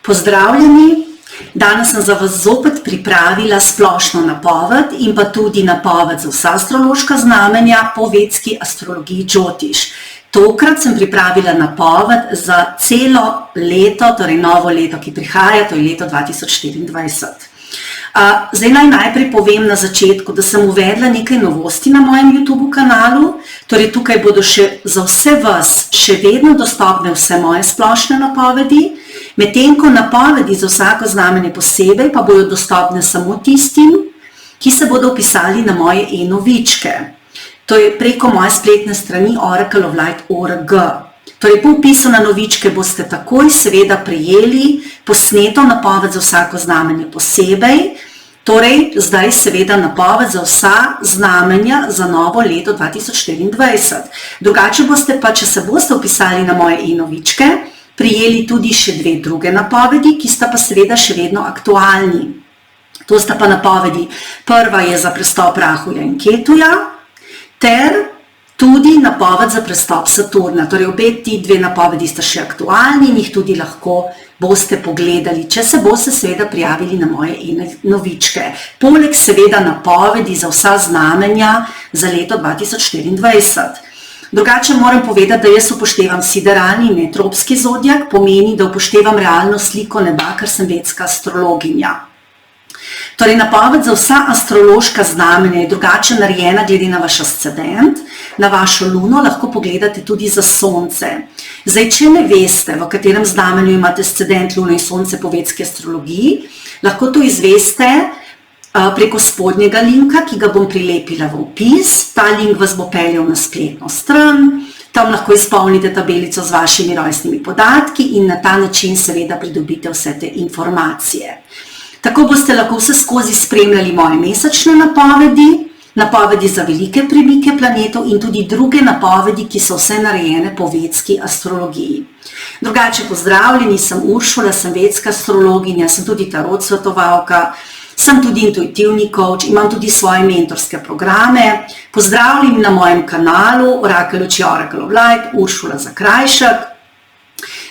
Pozdravljeni, danes sem za vas zopet pripravila splošno napoved in pa tudi napoved za vsa astrološka znamenja po vedski astrologiji Džotiš. Tokrat sem pripravila napoved za celo leto, torej novo leto, ki prihaja, to je leto 2024. Zdaj naj najprej povem na začetku, da sem uvedla nekaj novosti na mojem YouTube kanalu, torej tukaj bodo še za vse vas še vedno dostopne vse moje splošne napovedi, medtem ko napovedi za vsako znamenje posebej pa bodo dostopne samo tistim, ki se bodo vpisali na moje e-novičke. To je preko moje spletne strani oracleoflight.org. Torej, po vpisu na novičke boste takoj seveda prejeli posneto napoved za vsako znamenje posebej, torej zdaj seveda napoved za vsa znamenja za novo leto 2024. Drugače boste pa, če se boste vpisali na moje e-novičke, prijeli tudi še dve druge napovedi, ki sta pa seveda še vedno aktualni. To sta pa napovedi. Prva je za prestop Rahuja in Ketuja, ter tudi napoved za prestop Saturna. Torej, obe ti dve napovedi sta še aktualni in jih tudi lahko boste pogledali, če se boste seveda prijavili na moje e-novičke. Poleg seveda napovedi za vsa znamenja za leto 2024. Drugače moram povedati, da jaz upoštevam sideralni in tropski zodjak, pomeni, da upoštevam realno sliko neba, ker sem vedska astrologinja. Torej, napoved za vsa astrološka znamenja je drugače narejena glede na vaš ascendent, na vašo luno lahko pogledate tudi za sonce. Zdaj, če ne veste, v katerem znamenju imate ascendent, luno in sonce po vedski astrologiji, lahko to izveste preko spodnjega linka, ki ga bom prilepila v opis. Ta link vas bo peljal na spletno stran, tam lahko izpolnite tabelico z vašimi rojstnimi podatki in na ta način seveda pridobite vse te informacije. Tako boste lahko vse skozi spremljali moje mesečne napovedi, napovedi za velike premike planetov in tudi druge napovedi, ki so vse narejene po vedski astrologiji. Drugače pozdravljeni, sem Uršula, sem vedska astrologinja, sem tudi tarot svetovalka, sem tudi intuitivni coach, imam tudi svoje mentorske programe. Pozdravljeni na mojem kanalu Oracle oči Oracle of Light, Uršula Zakrajšek.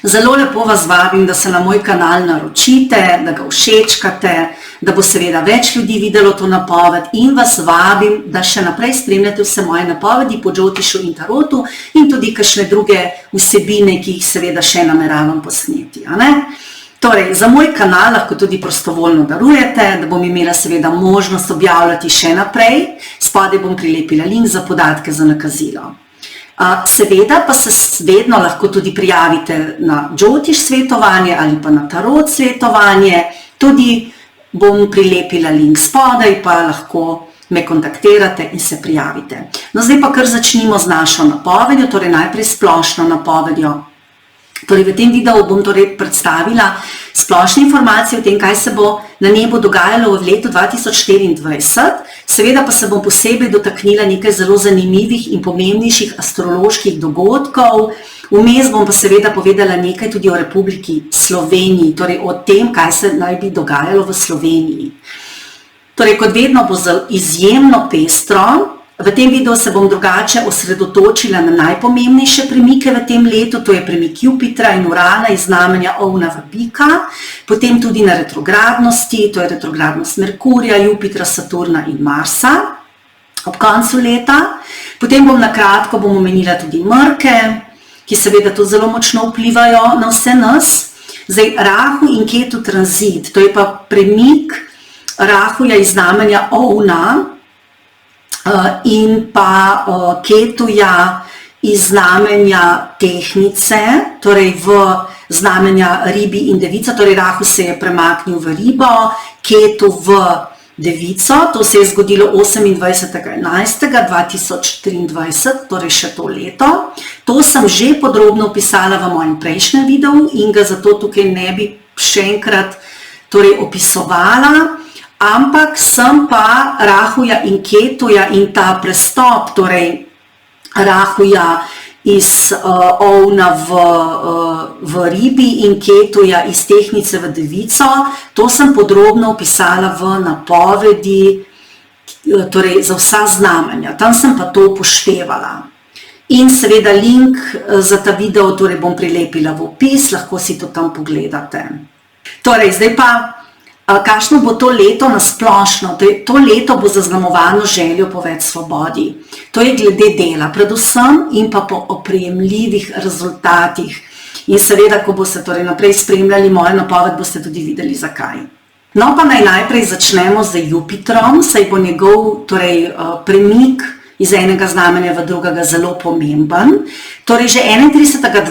Zelo lepo vas vabim, da se na moj kanal naročite, da ga všečkate, da bo seveda več ljudi videlo to napoved in vas vabim, da še naprej spremljate vse moje napovedi po Džotišu in tarotu in tudi kakšne druge vsebine, ki jih seveda še nameravam posneti. Torej, za moj kanal lahko tudi prostovoljno darujete, da bom imela seveda možnost objavljati še naprej. Spodaj bom prilepila link za podatke za nakazilo. Seveda pa se vedno lahko tudi prijavite na Džotiš svetovanje ali pa na tarot svetovanje. Tudi bom prilepila link spodaj, pa lahko me kontaktirate in se prijavite. No, zdaj pa kar začnimo z našo napovedjo, torej najprej splošno napovedjo. Torej, v tem videu bom predstavila splošne informacije o tem, kaj se bo na nebu dogajalo v letu 2024, seveda pa se bom posebej dotaknila nekaj zelo zanimivih in pomembnejših astroloških dogodkov, vmes bom pa seveda povedala nekaj tudi o Republiki Sloveniji, torej o tem, kaj se naj bi dogajalo v Sloveniji. Torej, kot vedno bo izjemno pestro. V tem videu se bom drugače osredotočila na najpomembnejše premike v tem letu, to je premik Jupitra in Urana iz znamenja Ovna v Bika, potem tudi na retrogradnosti, to je retrogradnost Merkurja, Jupitra, Saturna in Marsa ob koncu leta. Potem bom na kratko omenila tudi mrke, ki seveda tudi zelo močno vplivajo na vse nas. Zdaj, Rahu in Ketu tranzit, to je pa premik Rahuja iz znamenja Ovna in pa Ketuja iz znamenja Tehnice, torej v znamenja Ribi in Devica, torej Rahu se je premaknil v Ribo, Ketu v Devico, to se je zgodilo 28.11.2023, torej še to leto. To sem že podrobno opisala v mojem prejšnjem videu in ga zato tukaj ne bi še enkrat opisovala. Ampak sem pa Rahuja in Ketuja in ta prestop, torej Rahuja iz Ovna v Ribi in Ketuja iz Tehnice v Devico, to sem podrobno opisala v napovedi, torej za vsa znamenja. Tam sem pa to upoštevala. In seveda link za ta video bom prilepila v opis, lahko si to tam pogledate. Torej, zdaj pa, kakšno bo to leto na splošno? To leto bo zaznamovano željo po več svobodi. To je glede dela, predvsem in pa po oprijemljivih rezultatih. In seveda, ko boste torej naprej spremljali mojo napoved, boste tudi videli zakaj. No, pa najprej začnemo z Jupitrom, saj bo njegov premik iz enega znamenja v drugega zelo pomemben. Torej, že 31.12.,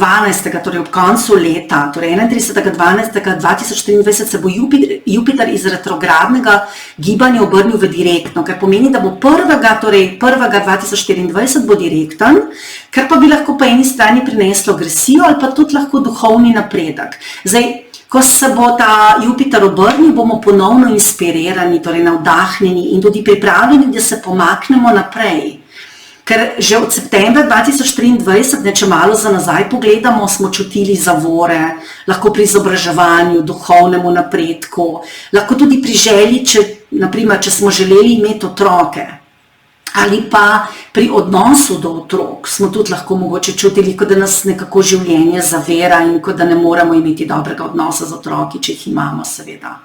torej ob koncu leta, torej 31.12.2023 se bo Jupiter iz retrogradnega gibanja obrnil v direktno, kar pomeni, da bo 1.2024 bo direkten, kar pa bi lahko po eni strani prineslo agresijo ali pa tudi lahko duhovni napredek. Zdaj, ko se bo ta Jupiter obrnil, bomo ponovno inspirirani, torej navdahnjeni in tudi pripravljeni, da se pomaknemo naprej. Ker že od septembra 2023, če malo za nazaj pogledamo, smo čutili zavore, lahko pri izobraževanju, duhovnemu napredku, lahko tudi pri želji, če smo želeli imeti otroke. Ali pa pri odnosu do otrok smo tudi lahko mogoče čutili, kot da nas nekako življenje zavera in kot da ne moremo imeti dobrega odnosa z otroki, če jih imamo, seveda.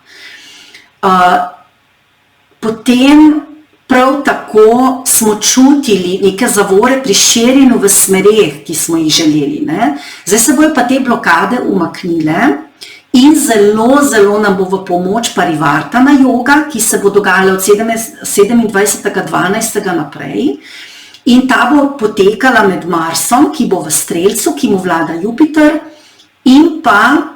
Potem prav tako smo čutili neke zavore pri širjenju v smereh, ki smo jih želeli. Zdaj se bojo pa te blokade umaknile. In zelo, zelo nam bo v pomoč Parivartana joga, ki se bo dogajala od 27.12. naprej. In ta bo potekala med Marsom, ki bo v Strelcu, ki mu vlada Jupiter, in pa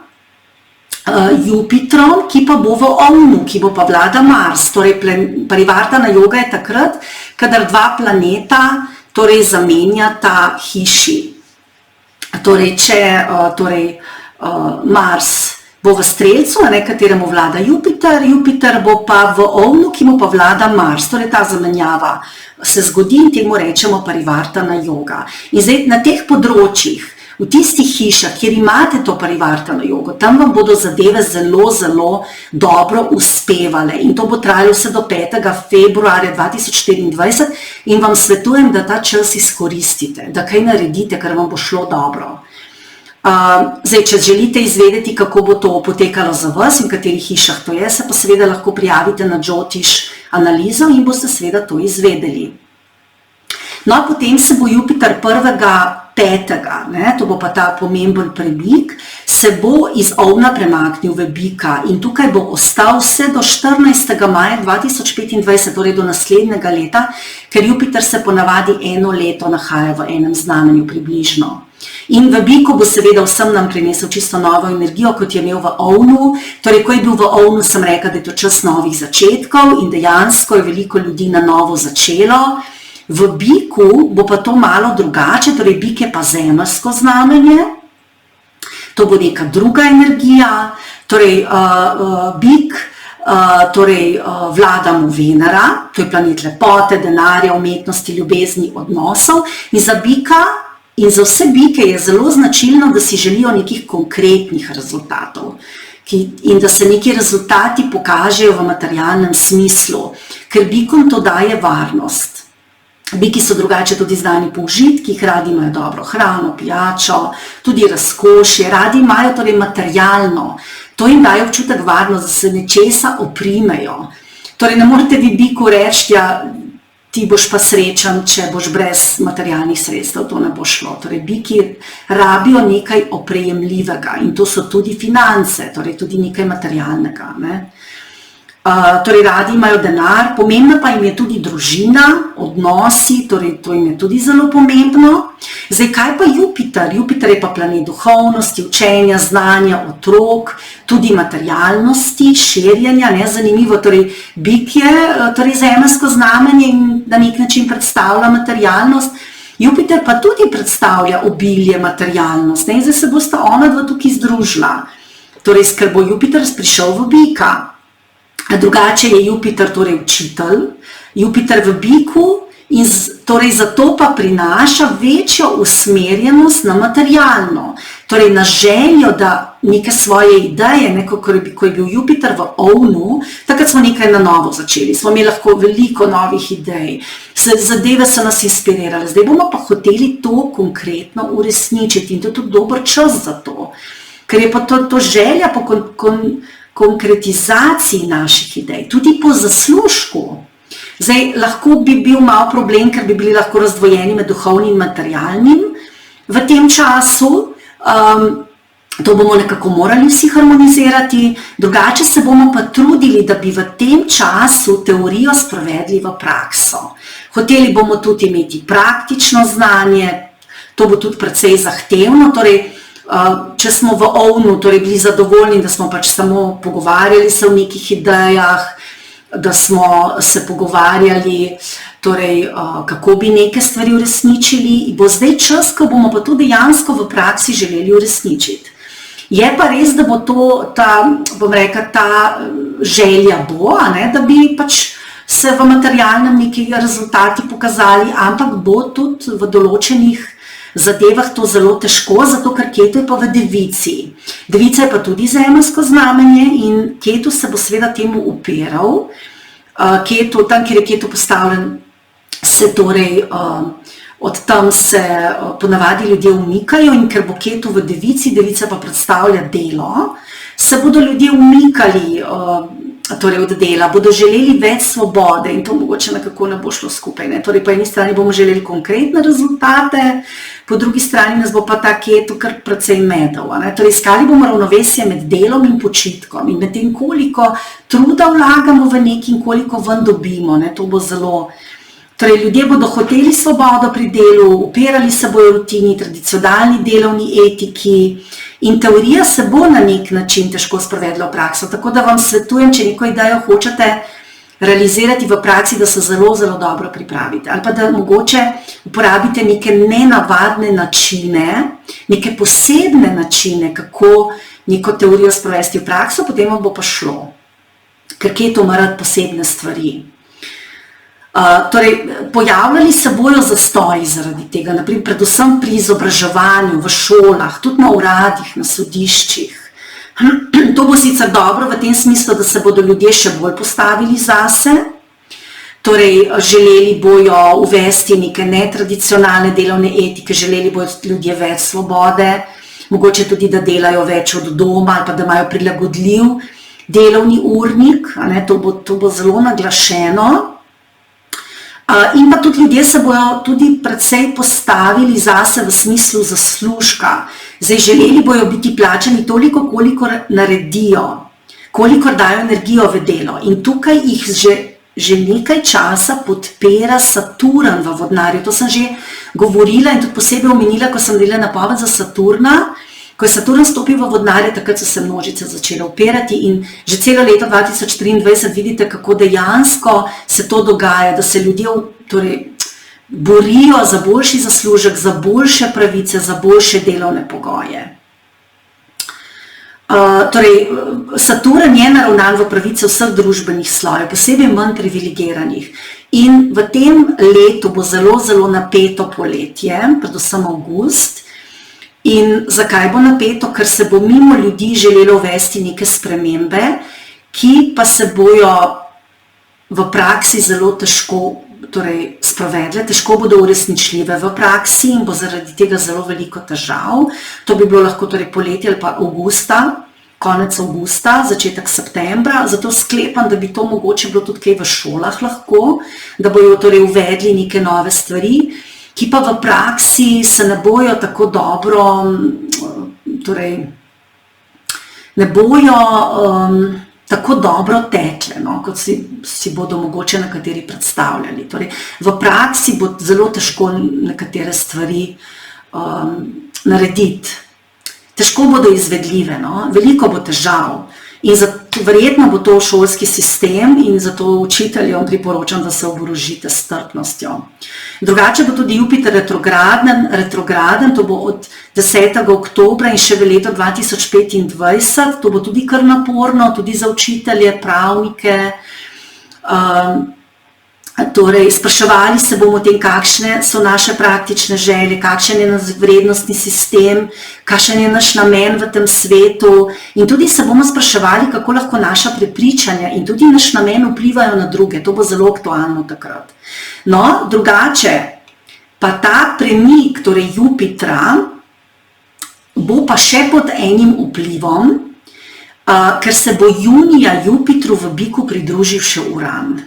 Jupitrom, ki pa bo v Ovnu, ki bo pa vlada Mars. Torej, Parivartana joga je takrat, kadar dva planeta zamenjata hiši. Torej, Mars bo v Strelcu, na kateremu vlada Jupiter, Jupiter bo pa v Ovnu, ki mu pa vlada Mars. Torej, ta zamenjava se zgodi in temu rečemo Parivartana joga. In zdaj na teh področjih, v tistih hišah, kjer imate to Parivartano jogo, tam vam bodo zadeve zelo, zelo dobro uspevale. In to bo trajalo vse do 5. februarja 2024 in vam svetujem, da ta čas izkoristite, da kaj naredite, kar vam bo šlo dobro. Zdaj, če želite izvedeti, kako bo to potekalo za vas in v katerih hišah to je, se pa seveda lahko prijavite na Jyotish analizo in boste seveda to izvedeli. No, potem se bo Jupiter 1.5., to bo pa ta pomemben premik, se bo iz Ovna premaknil v Bika in tukaj bo ostal vse do 14. maja 2025, torej do naslednjega leta, ker Jupiter se ponavadi eno leto nahaja v enem znamenju približno. In v Biku bo seveda vsem nam prinesel čisto novo energijo, kot je imel v Ovnu. Torej, ko je bil v Ovnu, sem rekla, da je to čas novih začetkov in dejansko je veliko ljudi na novo začelo. V Biku bo pa to malo drugače, torej Bik je pa zemeljsko znamenje, to bo neka druga energija, torej Bik, vlada mu Venera, to je planet lepote, denarja, umetnosti, ljubezni, odnosov in za Bika in za vse Bike je zelo značilno, da si želijo nekih konkretnih rezultatov in da se neki rezultati pokažejo v materialnem smislu, ker Bikom to daje varnost. Biki so drugače tudi znani po užitkih, radi imajo dobro hrano, pijačo, tudi razkošje, radi imajo torej materialno. To jim daje občutek varnosti, da se nečesa oprimejo. Torej, ne morete vi Biku reči, ti boš pa srečen, če boš brez materialnih sredstev, to ne bo šlo. Torej, Biki rabijo nekaj oprijemljivega in to so tudi finance, torej tudi nekaj materialnega. Torej, radi imajo denar, pomembna pa jim je tudi družina, odnosi, torej to jim je tudi zelo pomembno. Zdaj, kaj pa Jupiter? Jupiter je pa planet duhovnosti, učenja, znanja, otrok, tudi materialnosti, širjenja, zanimivo, torej Bik je zemeljsko znamenje in na nek način predstavlja materialnost. Jupiter pa tudi predstavlja obilje, materialnost, in zdaj se bosta ona dva tukaj združila. Torej, ker bo Jupiter prišel v Bika. Drugače je Jupiter torej učitelj, Jupiter v Biku in torej zato pa prinaša večjo usmerjenost na materialno, torej na željo, da neke svoje ideje, ko je bil Jupiter v Ovnu, takrat smo nekaj na novo začeli, smo imeli lahko veliko novih idej, zadeve so nas inspirirale, zdaj bomo pa hoteli to konkretno uresničiti in to je tudi dober čas za to, ker je pa to želja po konkretizaciji naših idej, tudi po zaslužku. Zdaj, lahko bi bil malo problem, ker bi bili lahko razdvojeni med duhovnim in materialnim v tem času. To bomo nekako morali vsi harmonizirati, drugače se bomo pa trudili, da bi v tem času teorijo sprovedli v prakso. Hoteli bomo tudi imeti praktično znanje, to bo tudi precej zahtevno, torej, če smo v ovnu bili zadovoljni, da smo pač samo pogovarjali se o nekih idejah, da smo se pogovarjali, kako bi neke stvari uresničili, bo zdaj čas, ko bomo pa to dejansko v praksi želeli uresničiti. Je pa res, da bo to ta želja da bi pač se v materialnem neki rezultati pokazali, ampak bo tudi v določenih zadevah to zelo težko, zato ker Ketu je pa v Devici. Devica je pa tudi zemeljsko znamenje in Ketu se bo seveda temu upiral. Ketu, tam, kjer je Ketu postavljen, se od tam se ponavadi ljudje umikajo in ker bo Ketu v Devici, Devica pa predstavlja delo, se bodo ljudje umikali od dela, bodo želeli več svobode in to mogoče nekako ne bo šlo skupaj. Torej, po eni strani bomo želeli konkretne rezultate, po drugi strani nas bo pa ta Ketu kar precej medel. Torej, iskali bomo ravnovesje med delom in počitkom in med tem, koliko truda vlagamo v nekaj in koliko ven dobimo. To bo zelo... Torej, ljudje bodo hoteli svobodo pri delu, upirali se bojo rutini, tradicionalni delovni etiki in teorija se bo na nek način težko sprovedla v prakso. Tako da vam svetujem, če neko idejo hočete realizirati v praksi, da se zelo, zelo dobro pripravite. Ali pa da mogoče uporabite neke nenavadne načine, neke posebne načine, kako neko teorijo sprovesti v prakso, potem vam bo pa šlo. Ker Ketu ima rad posebne stvari. Torej, pojavljali se bojo zastoji zaradi tega, naprimer, predvsem pri izobraževanju, v šolah, tudi na uradih, na sodiščih. To bo sicer dobro v tem smislu, da se bodo ljudje še bolj postavili zase, torej, želeli bojo uvesti neke netradicionalne delovne etike, želeli bojo ljudje več svobode, mogoče tudi, da delajo več od doma ali pa da imajo prilagodljiv delovni urnik, to bo zelo naglašeno. In pa tudi ljudje se bojo tudi precej postavili zase v smislu zaslužka. Zdaj, želeli bojo biti plačani toliko, kolikor naredijo, kolikor dajo energijo v delo. In tukaj jih že nekaj časa podpira Saturn v Vodnarju. To sem že govorila in tudi posebej omenila, ko sem delala napoved za Saturna. Ko je Saturn stopil v Vodnarje, takrat so se množice začele upirati in že celo leto 2023 vidite, kako dejansko se to dogaja, da se ljudje borijo za boljši zaslužek, za boljše pravice, za boljše delovne pogoje. Torej, Saturn je naravnan v pravice vseh družbenih slojev, posebej manj privilegiranih. In v tem letu bo zelo, zelo napeto poletje, predvsem avgust. In zakaj bo napeto? Ker se bo mimo ljudi želelo uvesti neke spremembe, ki pa se bojo v praksi zelo težko sprovedle, težko bodo uresničljive v praksi in bo zaradi tega zelo veliko težav. To bi bilo lahko poletje ali pa avgusta, konec avgusta, začetek septembra, zato sklepam, da bi to mogoče bilo tudi kaj v šolah lahko, da bojo uvedli neke nove stvari, ki pa v praksi se ne bojo tako dobro, ne bojo tako dobro tekle, kot si bodo mogoče nekateri predstavljali. V praksi bo zelo težko nekatere stvari narediti. Težko bodo izvedljive, veliko bo težav. In verjetno bo to šolski sistem in zato učiteljem priporočam, da se oborožite s strpnostjo. Drugače bo tudi Jupiter retrograden, to bo od 10. oktobra in še v leto 2025, to bo tudi kar naporno, tudi za učitelje, pravnike. Torej, spraševali se bomo o tem, kakšne so naše praktične želje, kakšen je naš vrednostni sistem, kakšen je naš namen v tem svetu in tudi se bomo spraševali, kako lahko naša prepričanja in tudi naš namen vplivajo na druge. To bo zelo aktualno takrat. No, drugače, pa ta premik, torej Jupitra, bo pa še pod enim vplivom, ker se bo junija Jupitru v Biku pridružil še Uran.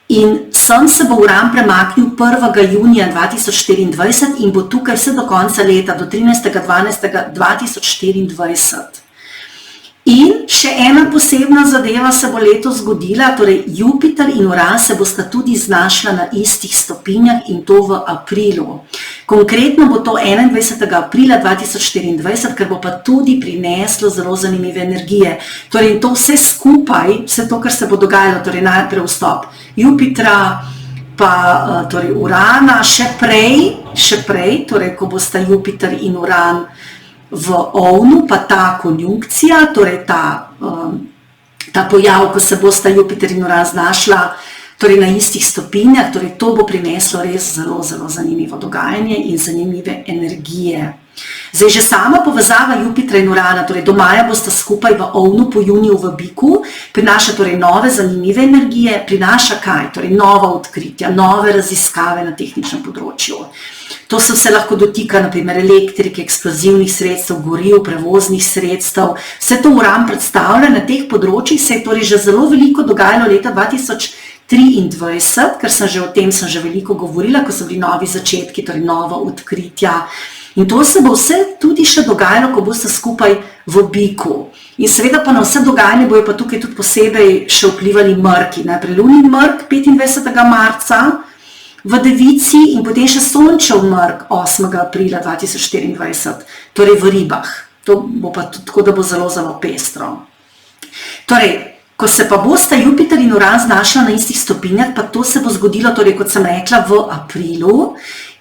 In sem se bo Uran premaknil 1. junija 2024 in bo tukaj vse do konca leta, do 13.12.2024. In še ena posebna zadeva se bo letos zgodila, torej Jupiter in Uran se bosta tudi znašla na istih stopinjah in to v aprilu. Konkretno bo to 21. aprila 2024, ker bo pa tudi prineslo zelo zanimive energije. Torej to vse skupaj, vse to, kar se bo dogajalo, torej najprej vstop Jupitra, pa torej Urana, še prej, torej ko bosta Jupiter in Uran v Ovnu, pa ta konjunkcija, torej ta pojav, ko se bosta Jupiter in Uran znašla torej na istih stopinjah, torej to bo prineslo res zelo, zelo zanimivo dogajanje in zanimive energije. Zdaj, že sama povezava Jupitra in Urana, torej do maja bosta skupaj v Ovnu, po juniju v Biku, prinaša torej nove zanimive energije, prinaša kaj? Torej nova odkritja, nove raziskave na tehničnem področju. To se vse lahko dotika, naprimer elektrike, eksplozivnih sredstev, goriv, prevoznih sredstev. Vse to Uran predstavlja na teh področjih, se je torej že zelo veliko dogajalo leta 2023, ker o tem sem že veliko govorila, ko so bili novi začetki, torej nova odkritja. In to se bo vse tudi še dogajalo, ko boste skupaj v Biku. In seveda pa na vse dogajanje bojo pa tukaj tudi posebej še vplivali mrki. Najprej lunin mrk 25. marca v Devici in potem še sončev mrk 8. aprila 2024, torej v Ribah. To bo pa tudi tako, da bo zelo, zelo pestro. Torej, ko se pa bosta Jupiter in Uran znašla na istih stopinjah, pa to se bo zgodilo, torej kot sem rekla, v aprilu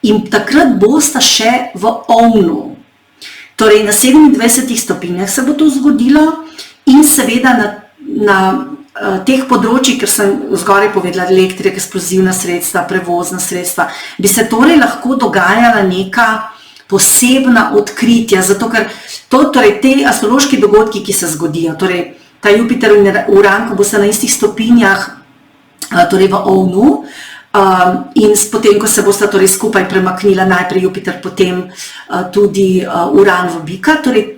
in takrat bosta še v Ovnu. Torej na 27 stopinjah se bo to zgodilo in seveda na teh področjih, ker sem zgoraj povedala, elektrika, eksplozivna sredstva, prevozna sredstva, bi se torej lahko dogajala neka posebna odkritja, zato ker torej te astrološki dogodki, ki se zgodijo, torej ta Jupiter in Uran, ko bo se na istih stopinjah, torej v Ovnu, in potem, ko se bosta torej skupaj premaknila, najprej Jupiter, potem tudi Uran v Bika, torej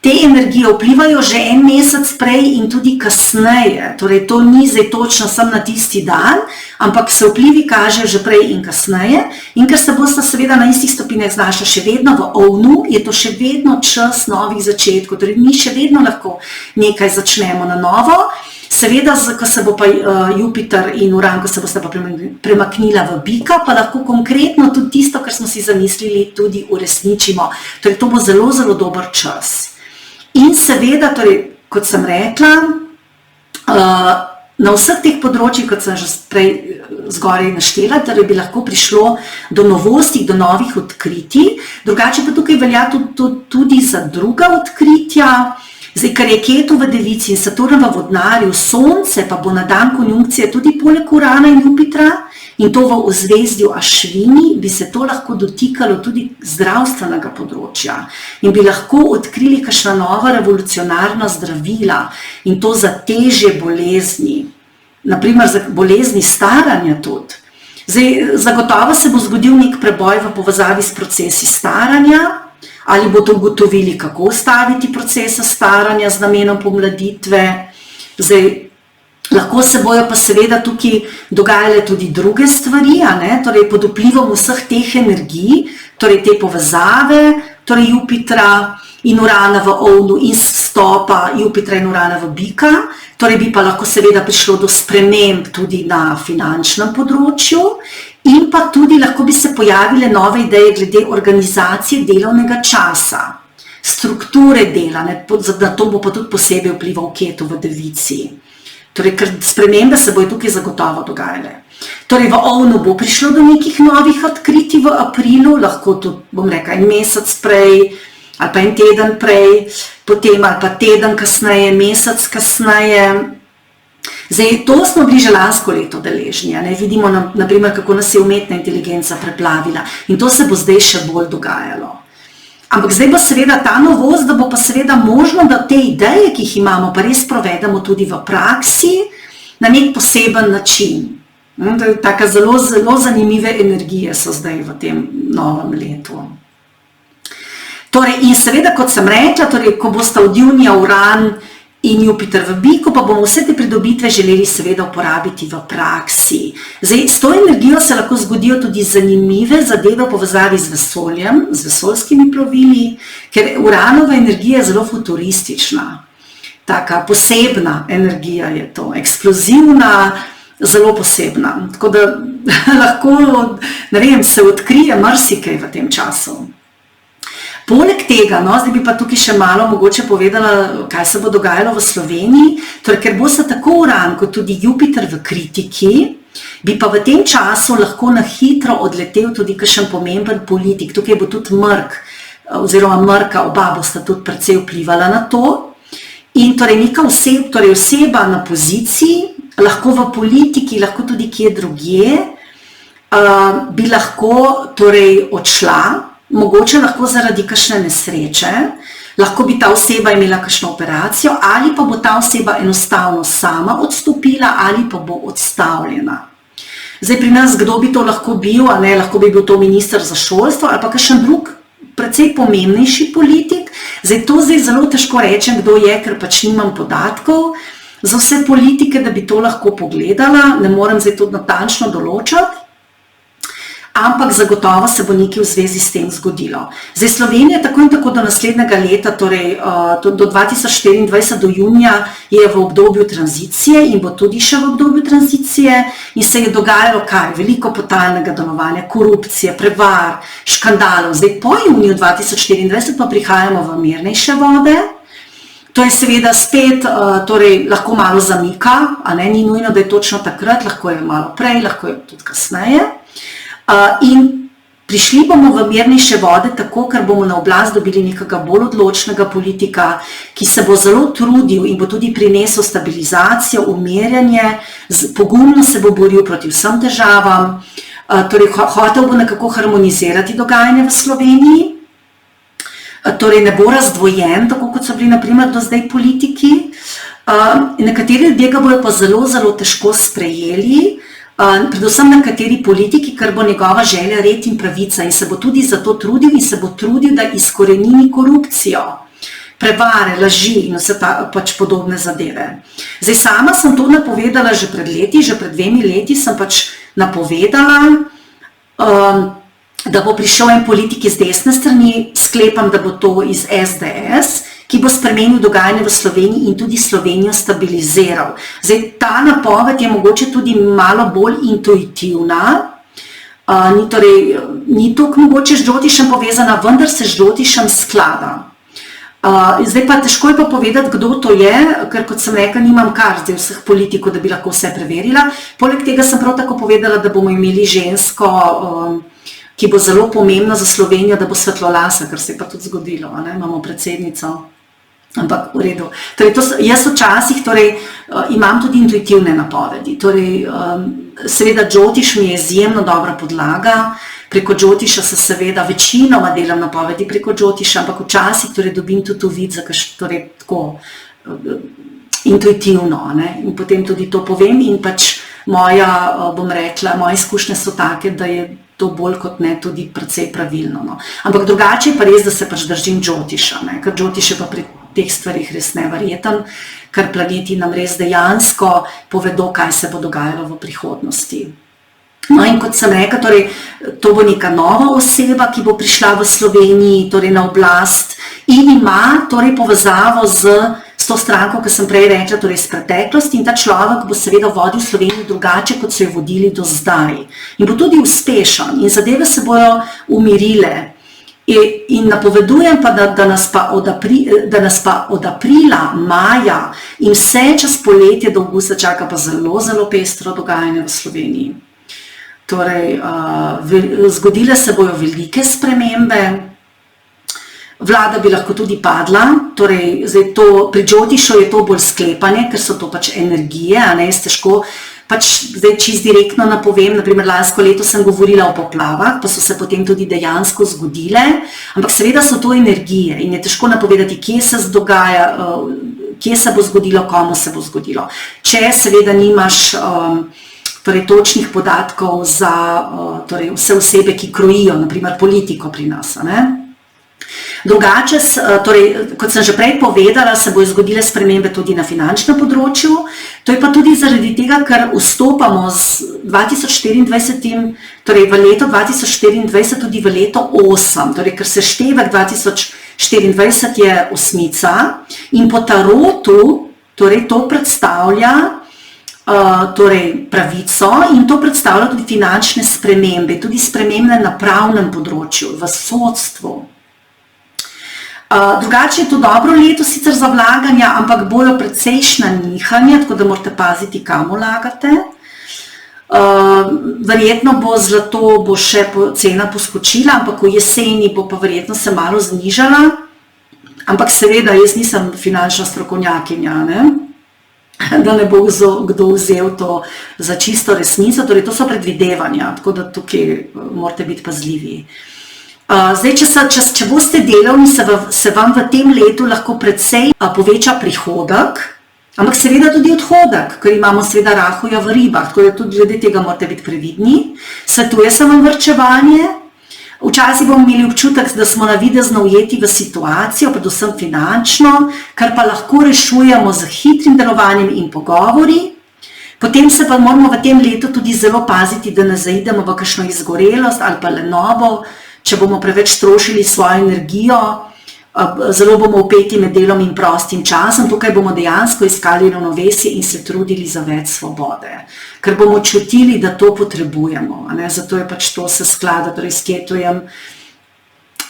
te energije vplivajo že en mesec prej in tudi kasneje, torej to ni zdaj točno sem na tisti dan, ampak se vplivi kažejo že prej in kasneje in ker se bosta seveda na istih stopinjah znašla še vedno v Ovnu, je to še vedno čas novih začetkov, torej mi še vedno lahko nekaj začnemo na novo. Seveda, ko se bo pa Jupiter in Uran, ko se bosta pa premaknila v Bika, pa lahko konkretno tudi tisto, kar smo si zamislili, tudi uresničimo. Torej to bo zelo, zelo dober čas. In seveda, torej, kot sem rekla, na vseh teh področjih, kot sem že prej zgoraj naštela, torej bi lahko prišlo do novosti, do novih odkritij, drugače pa tukaj velja tudi za druga odkritja. Zdaj, ker je Ketu v Devici in Saturn v Vodnarju, Sonce pa bo na dan konjunkcije tudi poleg Urana in Jupitra in to v ozvezdju Ašvini, bi se to lahko dotikalo tudi zdravstvenega področja in bi lahko odkrili kakšna nova revolucionarna zdravila in to za težje bolezni, naprimer za bolezni staranja tudi. Zdaj, zagotovo se bo zgodil nek preboj v povezavi s procesi staranja, ali bodo ugotovili, kako ustaviti procese staranja z namenom pomladitve. Zdaj, lahko se bojo pa seveda tukaj dogajale tudi druge stvari, torej pod vplivom vseh teh energij, torej te povezave, torej Jupitra in Urana v Ovnu in vstopa Jupitra in Urana v Bika, torej bi pa lahko seveda prišlo do sprememb tudi na finančnem področju in pa tudi lahko bi se pojavile nove ideje glede organizacije delovnega časa, strukture dela, na to bo pa tudi posebej vplival Ketu v Devici. Torej, ker spremembe se bojo tukaj zagotovo dogajale. Torej, v Ovnu bo prišlo do nekih novih odkritij v aprilu, lahko tudi, bom rekla, en mesec prej, ali pa en teden prej, potem ali pa teden kasneje, mesec kasneje. Zdaj, to smo bili že lansko leto deležni, vidimo, naprimer, kako nas je umetna inteligenca preplavila in to se bo zdaj še bolj dogajalo. Ampak zdaj bo seveda ta novost, da bo pa seveda možno, da te ideje, ki jih imamo, pa res provedemo tudi v praksi na nek poseben način. Taka zelo, zelo zanimive energije so zdaj v tem novem letu. Torej, in seveda, kot sem rekla, torej, ko bosta od junija Uran in Jupiter v biku, pa bomo vse te pridobitve želeli seveda uporabiti v praksi. Zdaj, s to energijo se lahko zgodijo tudi zanimive zadeve v povezavi z vesoljem, z vesoljskimi plovili, ker Uranova energija je zelo futuristična, taka posebna energija je to, eksplozivna, zelo posebna. Tako da lahko, ne vem, se odkrije marsikaj v tem času. Poleg tega, no, zdaj bi pa tukaj še malo mogoče povedala, kaj se bo dogajalo v Sloveniji, torej, ker bo se tako Uran kot tudi Jupiter v kritiki, bi pa v tem času lahko na hitro odletel tudi kakšen pomemben politik. Tukaj bo tudi Mrk, oziroma Mrka, oba bosta tudi precej vplivala na to. In torej neka oseba na poziciji, lahko v politiki, lahko tudi kje drugje, bi lahko torej odšla, mogoče lahko zaradi kakšne nesreče, lahko bi ta oseba imela kakšno operacijo, ali pa bo ta oseba enostavno sama odstopila, ali pa bo odstavljena. Zdaj pri nas, kdo bi to lahko bil, a ne, lahko bi bil to minister za šolstvo, ali pa kakšen drug, precej pomembnejši politik. Zdaj to zelo težko rečem, kdo je, ker pač nimam podatkov za vse politike, da bi to lahko pogledala, ne morem zdaj to natančno določati. Ampak zagotovo se bo nekaj v zvezi s tem zgodilo. Zdaj Slovenija tako in tako do naslednjega leta, torej do 2024, do junija, je v obdobju tranzicije in bo tudi še v obdobju tranzicije in se je dogajalo kaj? Veliko potalnega delovanja, korupcije, prevar, škandalov. Zdaj po juniju 2024 pa prihajamo v mirnejše vode. To je seveda spet, torej lahko malo zamika, a ne, ni nujno, da je točno takrat, lahko je malo prej, lahko je tudi kasneje. In prišli bomo v mirnejše vode tako, ker bomo na oblast dobili nekega bolj odločnega politika, ki se bo zelo trudil in bo tudi prinesel stabilizacijo, umirjanje, pogumno se bo boril proti vsem težavam, torej hotel bo nekako harmonizirati dogajanje v Sloveniji, torej ne bo razdvojen, tako kot so bili na primer do zdaj politiki. Nekateri ljudje ga bojo pa zelo, zelo težko sprejeli, predvsem nekateri politiki, ker bo njegova želja red in pravica in se bo tudi za to trudil in se bo trudil, da izkorenini korupcijo, prevare, laži in vse pač podobne zadeve. Zdaj sama sem to napovedala že pred leti, že pred 2 leti sem pač napovedala, da bo prišel en politik iz desne strani, sklepam, da bo to iz SDS, ki bo spremenil dogajanje v Sloveniji in tudi Slovenijo stabiliziral. Zdaj, ta napoved je mogoče tudi malo bolj intuitivna, ni toliko mogoče z Džotišem povezana, vendar se z Džotišem sklada. Zdaj pa težko je pa povedati, kdo to je, ker kot sem rekla, nimam kar zdaj vseh politikov, da bi lahko vse preverila. Poleg tega sem prav tako povedala, da bomo imeli žensko, ki bo zelo pomembna za Slovenijo, da bo svetlolasa, kar se je pa tudi zgodilo, ne? Imamo predsednico. Ampak v redu. Torej, jaz včasih imam tudi intuitivne napovedi. Torej, seveda Džotiš mi je izjemno dobra podlaga, preko Džotiša se seveda večinoma delam napovedi preko Džotiša, ampak včasih dobim tudi uvid, tako intuitivno, ne? In potem tudi to povem in pač moje izkušnje so take, da je to bolj kot ne tudi precej pravilno. No. Ampak drugače je pa res, da se pač držim Džotiša, ne? Ker Džotiš je pa pri teh stvarih res neverjeten, ker planeti nam res dejansko povedo, kaj se bo dogajalo v prihodnosti. No in kot sem rekla, to bo neka nova oseba, ki bo prišla v Sloveniji, na oblast in ima povezavo z to stranko, ki sem prej rekla, iz preteklosti, in ta človek bo seveda vodil Slovenijo drugače, kot so jo vodili do zdaj. In bo tudi uspešen in zadeve se bojo umirile. In napovedujem pa, da nas pa od aprila, maja in vse čez poletje do avgusta čaka pa zelo, zelo pestro dogajanje v Sloveniji. Torej, zgodile se bojo velike spremembe, vlada bi lahko tudi padla, torej pri Džotišu je to bolj sklepanje, ker so to pač energije, a ne, jaz težko, pač zdaj čisto direktno napovem, naprimer lansko leto sem govorila o poplavah, pa so se potem tudi dejansko zgodile, ampak seveda so to energije in je težko napovedati, kje se dogaja, kje se bo zgodilo, komu se bo zgodilo. Če seveda nimaš točnih podatkov za vse osebe, ki krojijo, naprimer politiko pri nas, a ne? Drugače, torej, kot sem že prej povedala, se bojo zgodile spremembe tudi na finančnem področju. To je pa tudi zaradi tega, ker vstopamo z 2024, torej v leto 2024 tudi v leto 8, torej ker seštevek 2024 je osmica in po tarotu, torej to predstavlja torej pravico in to predstavlja tudi finančne spremembe, tudi spremembe na pravnem področju, v sodstvu. Drugače je to dobro leto sicer za vlaganja, ampak bojo precejšnja nihanja, tako da morate paziti, kam vlagate. Verjetno bo zlato bo še cena poskočila, ampak v jeseni bo pa verjetno se malo znižala. Ampak seveda, jaz nisem finančna strokovnjakinja, ne? Da ne bo kdo vzel to za čisto resnico, torej to so predvidevanja, tako da tukaj morate biti pazljivi. Zdaj, če boste delovni, se vam v tem letu lahko precej poveča prihodek, ampak seveda tudi odhodek, ker imamo seveda rahuja v ribah, tako da tudi glede tega morate biti previdni. Svetuje se vam varčevanje. Včasih bomo imeli občutek, da smo navidezno ujeti v situacijo, predvsem finančno, kar pa lahko rešujemo z hitrim delovanjem in pogovori. Potem se pa moramo v tem letu tudi zelo paziti, da ne zaidemo v kakšno izgorelost ali pa lenobo, če bomo preveč trošili svojo energijo, zelo bomo vpeti med delom in prostim časom, tukaj bomo dejansko iskali ravnovesje in se trudili za več svobode, ker bomo čutili, da to potrebujemo, ne? Zato je pač to se sklada, torej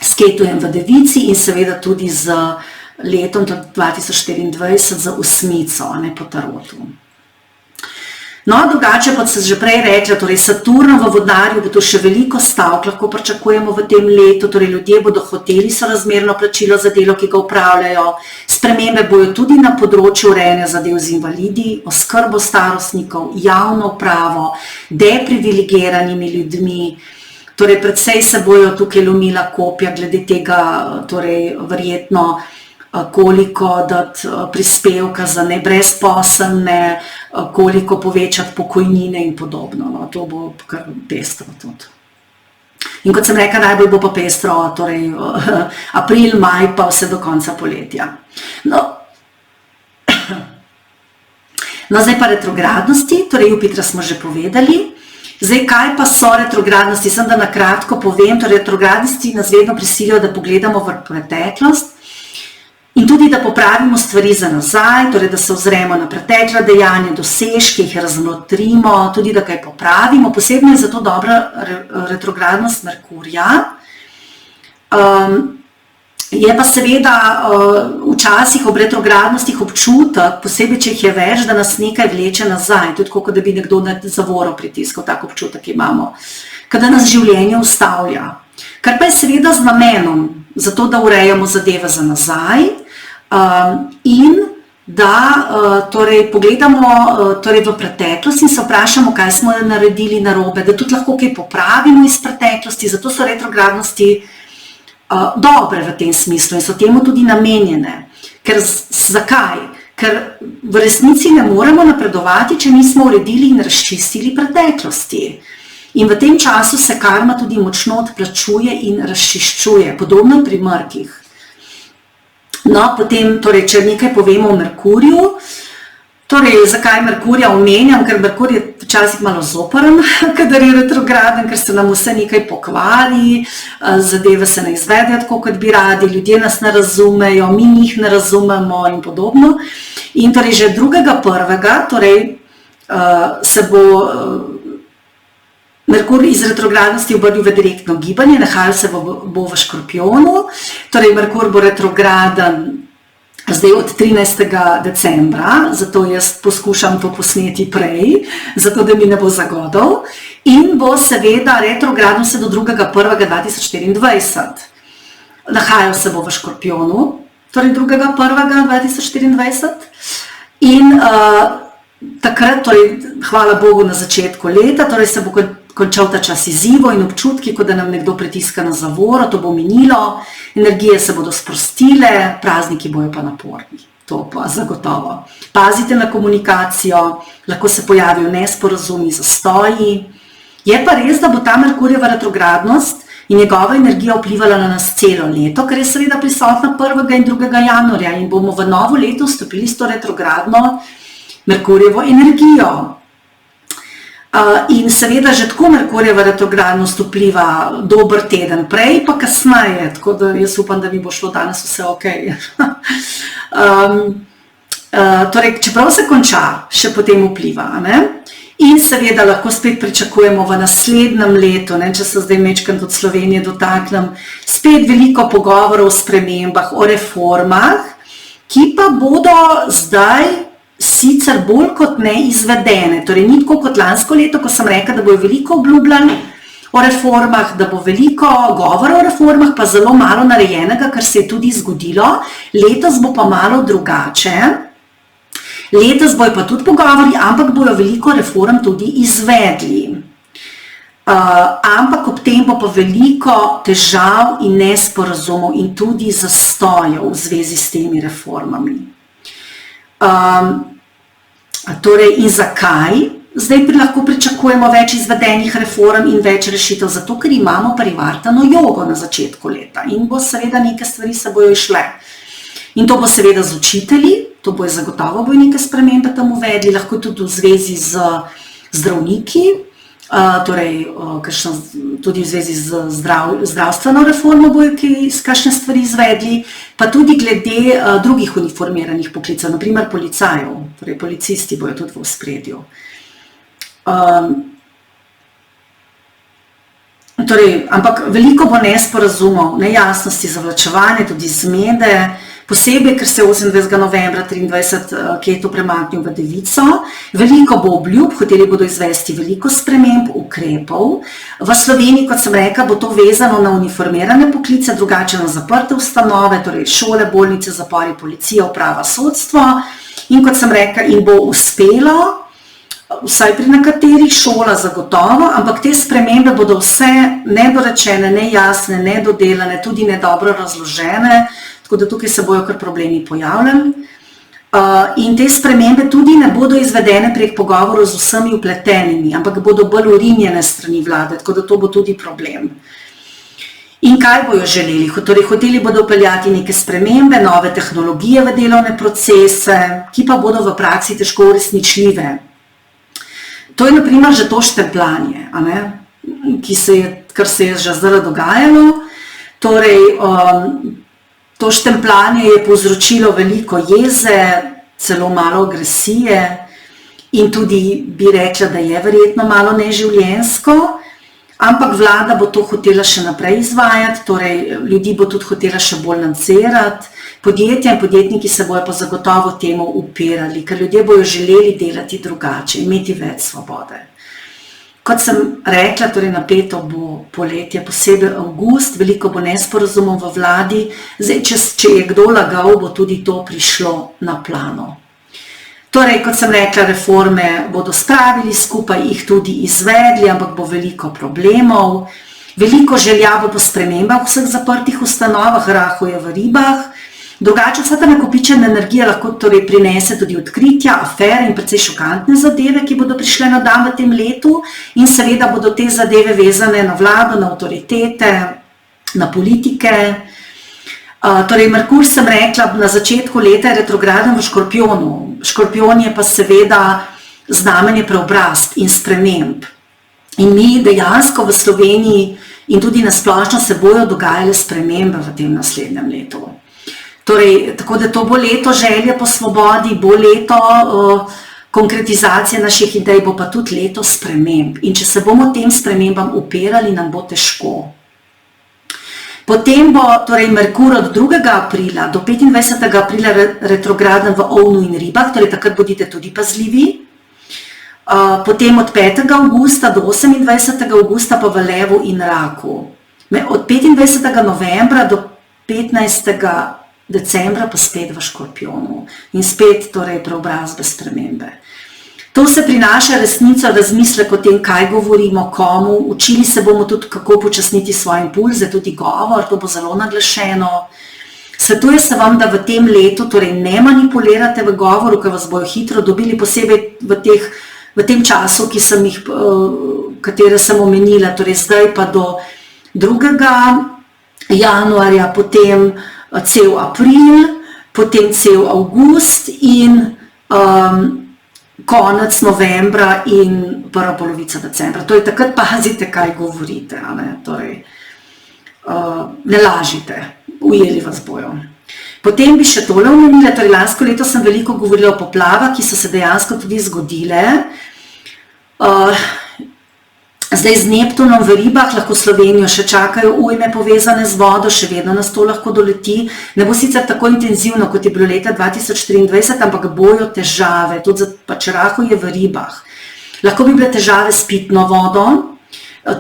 sketujem v devici in seveda tudi z letom 2024 za osmico, ne po tarotu. No, drugače, kot sem že prej rekla, torej Saturn v vodnarju bo to še veliko stavk, lahko pričakujemo v tem letu, torej ljudje bodo hoteli sorazmerno plačilo za delo, ki ga upravljajo, spremembe bojo tudi na področju urejanja zadev z invalidi, oskrbo starostnikov, javno upravo, deprivilegiranimi ljudmi, torej predvsej se bojo tukaj lomila kopja glede tega, torej verjetno koliko dati prispevka za brezposelne, koliko povečati pokojnine in podobno. No, to bo kar pestro tudi. In kot sem rekla, najbolj bo pa pestro, torej april, maj pa vse do konca poletja. No, zdaj pa retrogradnosti, torej Jupitra smo že povedali. Zdaj, kaj pa so retrogradnosti? Sem da na kratko povem, torej retrogradnosti nas vedno prisilijo, da pogledamo v preteklost, in tudi, da popravimo stvari za nazaj, torej, da se ozremo na pretekla dejanja, dosežke, jih razmotrimo, tudi, da kaj popravimo. Posebno je zato dobra retrogradnost Merkurja. Je pa seveda včasih ob retrogradnostih občutek, posebej, če jih je več, da nas nekaj vleče nazaj, tudi kot da bi nekdo na zavoro pritiskal, tak občutek imamo, kada nas življenje ustavlja. Kar pa je seveda z namenom, zato da urejamo zadeve za nazaj, in da torej, pogledamo torej, v preteklost in se vprašamo, kaj smo naredili narobe, da tudi lahko kaj popravimo iz preteklosti, zato so retrogradnosti dobre v tem smislu in so temu tudi namenjene. Zakaj? Ker v resnici ne moremo napredovati, če nismo uredili in razčistili preteklosti. In v tem času se karma tudi močno odplačuje in razčiščuje, podobno pri mrkih. No, potem, torej, če nekaj povemo o Merkurju, torej, zakaj Merkurja omenjam, ker Merkur je včasih malo zoporen, kadar je retrograden, ker se nam vse nekaj pokvari, zadeve se ne izvedejo tako, kot bi radi, ljudje nas ne razumejo, mi njih ne razumemo in podobno. In torej, že 2.1. torej, se bo Merkur iz retrogradnosti obrnil v direktno gibanje, nahajal se bo v Škorpijonu, torej Merkur bo retrograden zdaj od 13. decembra, zato jaz poskušam to posneti prej, zato da mi ne bo zagodal, in bo seveda retrograden vse do 2.1.2024. Nahajal se bo v Škorpijonu, torej 2.1.2024, in takrat, torej hvala Bogu na začetku leta, torej se bo končal ta čas izzivov in občutki, kot da nam nekdo pritiska na zavoro, to bo minilo, energije se bodo sprostile, prazniki bojo pa naporni, to pa zagotovo. Pazite na komunikacijo, lahko se pojavijo nesporazumi, zastoji. Je pa res, da bo ta Merkurjeva retrogradnost in njegova energija vplivala na nas celo leto, ker je seveda prisotna 1. in 2. januarja in bomo v novo leto vstopili s to retrogradno Merkurjevo energijo. In seveda že tako Merkurjeva retrogradnost vpliva dober teden prej, pa kasneje, tako da jaz upam, da mi bo šlo danes vse ok. Torej, čeprav se konča, še potem vpliva. Ne? In seveda lahko spet pričakujemo v naslednjem letu, ne, če se zdaj mečkam od Slovenije dotaknem, spet veliko pogovorov o spremembah, o reformah, ki pa bodo zdaj sicer bolj kot ne izvedene. Torej, ni tako kot lansko leto, ko sem rekla, da bo veliko obljubljanj o reformah, da bo veliko govora o reformah, pa zelo malo narejenega, kar se je tudi zgodilo. Letos bo pa malo drugače. Letos bojo pa tudi pogovori, ampak bojo veliko reform tudi izvedli. Ampak ob tem bo pa veliko težav in nesporazumov in tudi zastojev v zvezi s temi reformami. Torej, in zakaj? Zdaj lahko pričakujemo več izvedenih reform in več rešitev, zato ker imamo privartano jogo na začetku leta in bo seveda neke stvari se bojo išle. In to bo seveda z učitelji, to bojo zagotovo neke spremembe tam uvedli, lahko tudi v zvezi z zdravniki, torej tudi v zvezi z zdravstveno reformo bojo kakšne stvari izvedli, pa tudi glede drugih uniformiranih poklicev, naprimer policajev, torej policisti bojo tudi v ospredju. Ampak veliko bo nesporazumov, nejasnosti, zavlačevanja, tudi zmede, posebej, ker se 28. novembra 2023 Ketu premaknil v Devico. Veliko bo obljub, hoteli bodo izvesti veliko sprememb, ukrepov. V Sloveniji, kot sem rekla, bo to vezano na uniformirane poklice, drugače na zaprte ustanove, torej šole, bolnice, zapori, policija, uprava, sodstvo. In kot sem rekla, in bo uspelo, vsaj pri nekaterih šolah zagotovo, ampak te spremembe bodo vse nedorečene, nejasne, nedodelane, tudi nedobro razložene, tako da tukaj se bojo kar problemi pojavljali. In te spremembe tudi ne bodo izvedene prek pogovorov z vsemi vpletenimi, ampak bodo bolj urinjene strani vlade, tako da to bo tudi problem. In kaj bojo želeli? Torej, hoteli bodo vpeljati neke spremembe, nove tehnologije v delovne procese, ki pa bodo v praksi težko uresničljive. To je na primer že to štempljanje, kar se je že zdaj dogajalo. Torej, to štempljanje je povzročilo veliko jeze, celo malo agresije in tudi bi rekla, da je verjetno malo neživljenjsko, ampak vlada bo to hotela še naprej izvajati, torej ljudi bo tudi hotela še bolj nadzirati, podjetja in podjetniki se bojo pa zagotovo temu upirali, ker ljudje bojo želeli delati drugače, imeti več svobode. Kot sem rekla, torej napeto bo poletje, posebej avgust, veliko bo nesporazumov v vladi, zdaj, če je kdo lagal, bo tudi to prišlo na plano. Torej, kot sem rekla, reforme bodo spravili skupaj, jih tudi izvedli, ampak bo veliko problemov, veliko želja bo po spremembah v vseh zaprtih ustanovah, rahuje v ribah. Drugače, vsa ta nakopičena energija lahko torej prinese tudi odkritja, afere in precej šokantne zadeve, ki bodo prišle na dan v tem letu in seveda bodo te zadeve vezane na vlado, na avtoritete, na politike. Torej, Merkur, sem rekla, na začetku leta je retrograden v Škorpijonu. Škorpijon je pa seveda znamenje preobrazb in sprememb. In mi dejansko v Sloveniji in tudi na splošno se bojo dogajale spremembe v tem naslednjem letu. Torej, tako da to bo leto želje po svobodi, bo leto konkretizacije naših idej, bo pa tudi leto sprememb. In če se bomo tem spremembam upirali, nam bo težko. Potem bo torej Merkur od 2. aprila do 25. aprila retrograden v Ovnu in Ribah, torej takrat bodite tudi pazljivi. Potem od 5. avgusta do 28. avgusta pa v Levu in Raku. Od 25. novembra do 15. decembra pa spet v Škorpijonu in spet torej preobrazbe, spremembe. To se prinaša resnico, razmislek o tem, kaj govorimo, komu, učili se bomo tudi, kako počasniti svoje impulze, tudi govor, to bo zelo naglašeno. Svetuje se vam, da v tem letu torej ne manipulirate v govoru, ker vas bojo hitro dobili, posebej v tem času, katere sem omenila, torej zdaj pa do 2. januarja, potem cel april, potem cel avgust in konec novembra in prva polovica decembra. To je takrat pazite, kaj govorite, a ne? Torej, ne lažite, ujeli vas bojo. Potem bi še tole omenila, torej lansko leto sem veliko govorila o poplavah, ki so se dejansko tudi zgodile. Zdaj z Neptunom v Ribah lahko Slovenijo še čakajo ujme povezane z vodo, še vedno nas to lahko doleti. Ne bo sicer tako intenzivno, kot je bilo leta 2023, ampak bojo težave, tudi pač Rahu je v Ribah. Lahko bi bile težave s pitno vodo,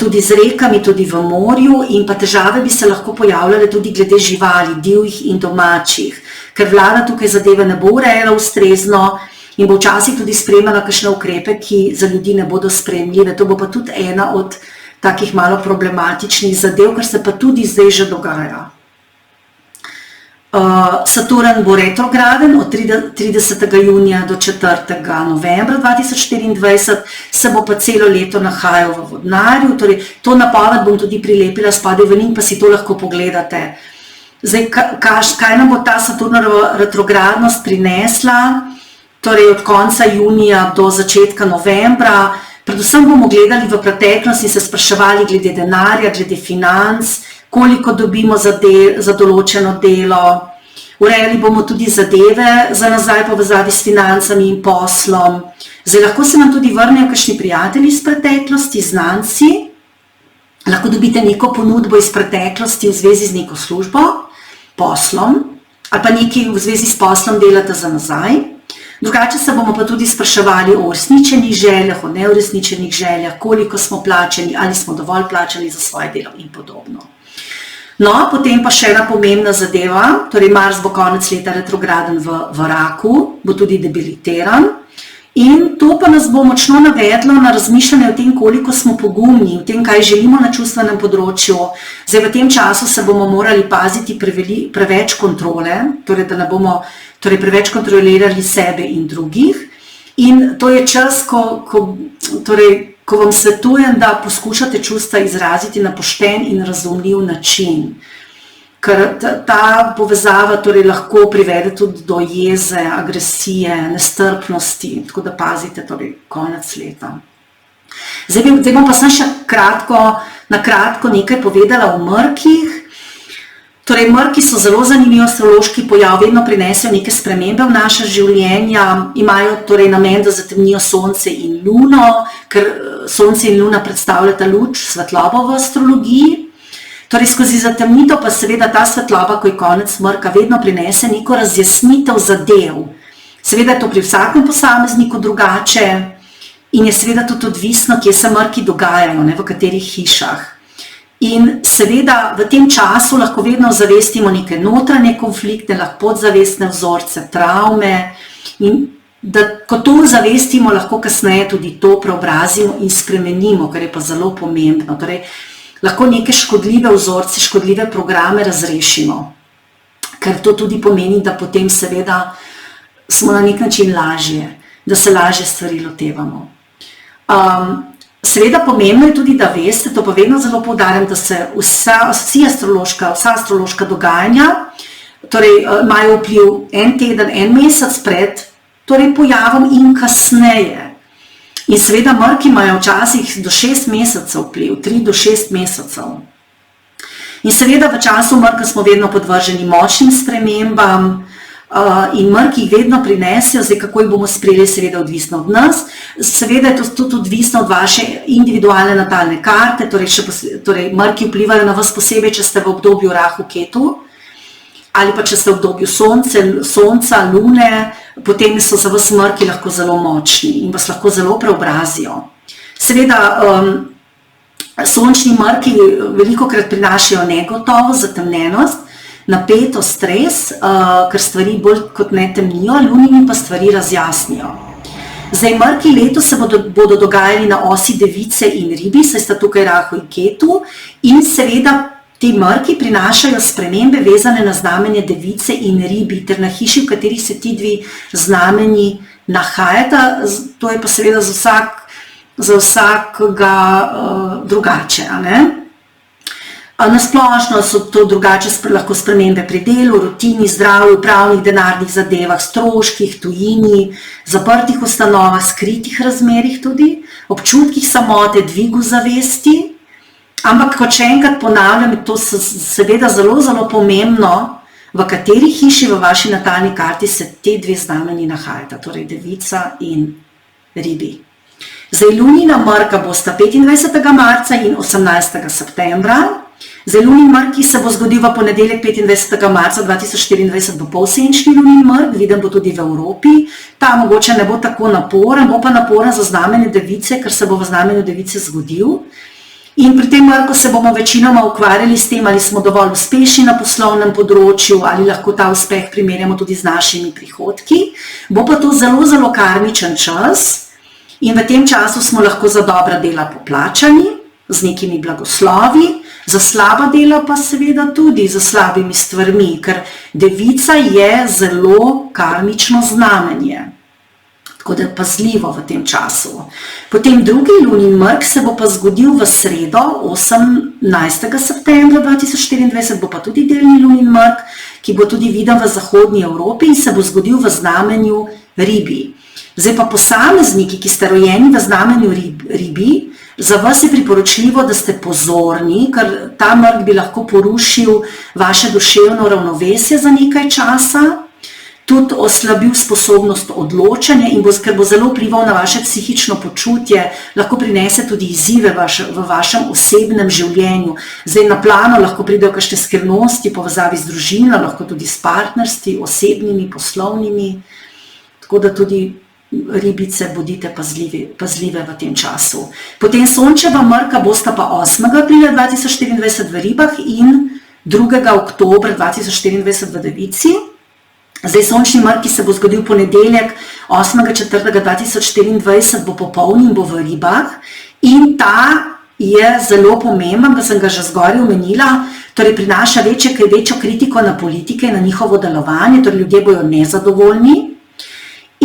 tudi z rekami, tudi v morju in pa težave bi se lahko pojavljale tudi glede živali, divjih in domačih, ker vlada tukaj zadeve ne bo urejala ustrezno in bo včasih tudi sprejemala kakšne ukrepe, ki za ljudi ne bodo sprejemljive. To bo pa tudi ena od takih malo problematičnih zadev, kar se pa tudi zdaj že dogaja. Saturn bo retrograden od 30. junija do 4. novembra 2024, se bo pa celo leto nahajal v Vodnarju, torej to napoved bom tudi prilepila spodaj v link, pa si to lahko pogledate. Zdaj, kaj nam bo ta Saturnova retrogradnost prinesla? Torej od konca junija do začetka novembra, predvsem bomo gledali v preteklost in se spraševali glede denarja, glede financ, koliko dobimo za določeno delo. Urejali bomo tudi zadeve za nazaj povezavi s financami in poslom. Zdaj lahko se nam tudi vrnejo kakšni prijatelji iz preteklosti, znanci. Lahko dobite neko ponudbo iz preteklosti v zvezi z neko službo, poslom, ali pa nekaj v zvezi s poslom delate za nazaj. Drugače se bomo pa tudi spraševali o uresničenih željah, o neuresničenih željah, koliko smo plačani, ali smo dovolj plačani za svoje delo in podobno. No, potem pa še ena pomembna zadeva, torej Mars bo konec leta retrograden v Raku, bo tudi debilitiran in to pa nas bo močno navedlo na razmišljanje o tem, koliko smo pogumni, o tem, kaj želimo na čustvenem področju. Zdaj v tem času se bomo morali paziti preveč kontrole, torej da ne bomo preveč kontrolirali sebe in drugih. In to je čas, ko vam svetujem, da poskušate čustva izraziti na pošten in razumljiv način. Ker ta povezava lahko privede tudi do jeze, agresije, nestrpnosti, tako da pazite, konec leta. Zdaj bom pa sem še na kratko nekaj povedala o mrkih. Torej, mrki so zelo zanimiv astrološki pojav, vedno prinesejo neke spremembe v naša življenja, imajo torej namen, da zatemnijo Sonce in Luno, ker Sonce in Luna predstavljata luč, svetlobo v astrologiji. Torej, skozi zatemnitev pa seveda ta svetloba, ko je konec mrka, vedno prinese neko razjasnitev zadev. Seveda je to pri vsakem posamezniku drugače in je seveda tudi odvisno, kje se mrki dogajajo, v katerih hišah. In seveda v tem času lahko vedno zavestimo neke notranje konflikte, lahko podzavestne vzorce, travme in ko to zavestimo, lahko kasneje tudi to preobrazimo in spremenimo, kar je pa zelo pomembno. Torej, lahko neke škodljive vzorce, škodljive programe razrešimo, ker to tudi pomeni, da potem seveda smo na nek način lažje, da se lažje stvari lotevamo. Seveda pomembno je tudi, da veste, to pa vedno zelo poudarjam, da se vsa astrološka dogajanja imajo vpliv en teden, en mesec pred pojavom in kasneje. In seveda mrki imajo včasih do 6 mesecev vpliv, 3 do 6 mesecev. In seveda v času mrka smo vedno podvrženi močnim spremembam, in mrki jih vedno prinesejo, zdaj kako jih bomo sprejeli, seveda odvisno od nas, seveda je to tudi odvisno od vaše individualne natalne karte, torej mrki vplivajo na vas posebej, če ste v obdobju Rahu Ketu, ali pa če ste v obdobju Sonca, Lune, potem so za vas mrki lahko zelo močni in vas lahko zelo preobrazijo. Seveda, sončni mrki velikokrat prinašajo negotovost, zatemnjenost, napetost, stres, ker stvari bolj kot ne temnijo, lunini pa stvari razjasnijo. Zdaj, mrki letos se bodo dogajali na osi Device in Ribi, saj sta tukaj Rahu in Ketu, in seveda ti mrki prinašajo spremembe vezane na znamenje Device in Ribi, ter na hiši, v kateri se ti dve znamenji nahajata, to je pa seveda za vsakega drugače, a ne? Na splošno so to drugače lahko spremembe pri delu, rutini, zdravju, pravnih, denarnih zadevah, stroških, tujini, zaprtih ustanovah, skritih razmerih tudi, občutkih samote, dvigu zavesti. Ampak, kot še enkrat ponavljam, to je seveda zelo, zelo pomembno, v kateri hiši v vaši natalni karti se te dve znamenji nahajata, torej Devica in Ribi. Zdaj, lunina mrka bosta 25. marca in 18. septembra. Zdaj, lunin mrk, ki se bo zgodil v ponedeljek 25. marca 2024, bo polsenčni lunin mrk, viden bo tudi v Evropi. Ta mogoče ne bo tako naporen, bo pa naporen za znamenje Device, ker se bo v znamenju Device zgodil. In pri tem mrku se bomo večinoma ukvarjali s tem, ali smo dovolj uspešni na poslovnem področju, ali lahko ta uspeh primerjamo tudi z našimi prihodki. Bo pa to zelo, zelo karmičen čas in v tem času smo lahko za dobra dela poplačani, z nekimi blagoslovi, za slaba dela pa seveda tudi za slabimi stvarmi, ker Devica je zelo karmično znamenje. Tako da je pazljivo v tem času. Potem drugi lunin mrk se bo pa zgodil v sredo, 18. septembra 2024, bo pa tudi delni lunin mrk, ki bo tudi viden v zahodnji Evropi in se bo zgodil v znamenju Ribi. Zdaj pa posamezniki, ki ste rojeni v znamenju Ribi, za vas je priporočljivo, da ste pozorni, ker ta mrk bi lahko porušil vaše duševno ravnovesje za nekaj časa, tudi oslabil sposobnost odločanja in ker bo zelo vplival na vaše psihično počutje, lahko prinese tudi izzive v vašem osebnem življenju. Zdaj na plano lahko pridejo kakšne skrivnosti, povezavi z družino, lahko tudi s partnerstvi, osebnimi, poslovnimi, tako da tudi Ribice, bodite pazljive v tem času. Potem sončeva mrka bosta pa 8. aprila 2024 v Ribah in 2. oktobra 2024 v Devici. Zdaj, sončni mrk, ki se bo zgodil ponedeljek 8.4.2024, bo popoln in bo v Ribah in ta je zelo pomemben, da sem ga že zgoraj omenila, torej prinaša večjo kritiko na politike in na njihovo delovanje, torej ljudje bojo nezadovoljni.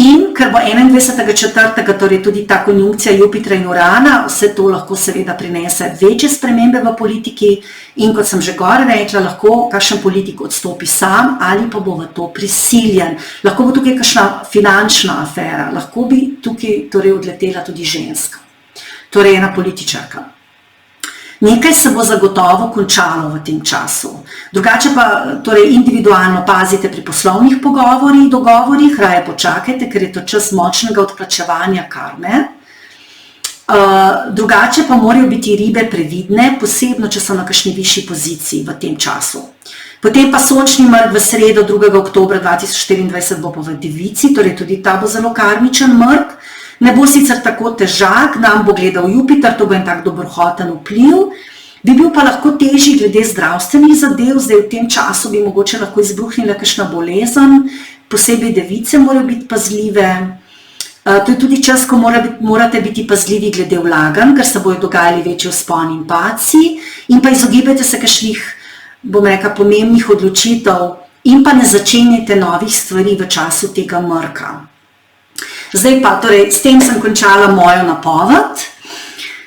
In ker bo 21.4., torej tudi ta konjunkcija Jupitra in Urana, vse to lahko seveda prinese večje spremembe v politiki in kot sem že gore rekla, lahko kakšen politik odstopi sam ali pa bo v to prisiljen. Lahko bo tukaj kakšna finančna afera, lahko bi tukaj torej odletela tudi ženska, torej ena političarka. Nekaj se bo zagotovo končalo v tem času. Drugače pa torej individualno pazite pri poslovnih dogovorih, raje počakajte, ker je to čas močnega odplačevanja karme. Drugače pa morajo biti ribe previdne, posebno če so na kakšni višji poziciji v tem času. Potem pa sončni mrk v sredo 2. oktobra 2024 bo pa v Devici, torej tudi ta bo zelo karmičen mrk. Ne bo sicer tako težak, nam bo gledal Jupiter, to bo en tak dobrohoten vpliv, bi bil pa lahko težji glede zdravstvenih zadev, zdaj v tem času bi mogoče lahko izbruhnila kakšna bolezen, posebej Device morajo biti pazljive. To je tudi čas, ko morate biti pazljivi glede vlaganj, ker se bojo dogajali večji vzponi in padci in pa izogibajte se kakšnih, bom rekla, pomembnih odločitev in pa ne začenjajte novih stvari v času tega mrka. Zdaj pa, torej, s tem sem končala mojo napoved,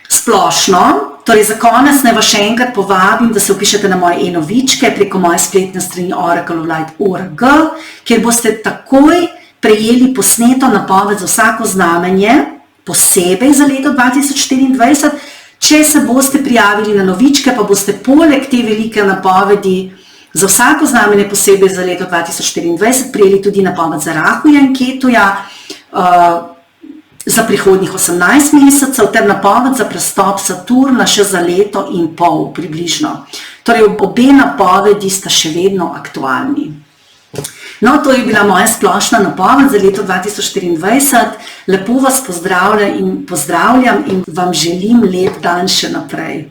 splošno, torej za konec naj vas še enkrat povabim, da se vpišete na moje e-novičke preko moje spletne strani oracleoflight.org, kjer boste takoj prejeli posneto napoved za vsako znamenje, posebej za leto 2024, če se boste prijavili na novičke, pa boste poleg te velike napovedi za vsako znamenje posebej za leto 2024 prijeli tudi napoved za Rahuja in Ketuja, za prihodnjih 18 mesecev ter napoved za prestop Saturna še za leto in pol približno. Torej obe napovedi sta še vedno aktualni. No, to je bila moja splošna napoved za leto 2024. Lepo vas pozdravljam in vam želim lep dan še naprej.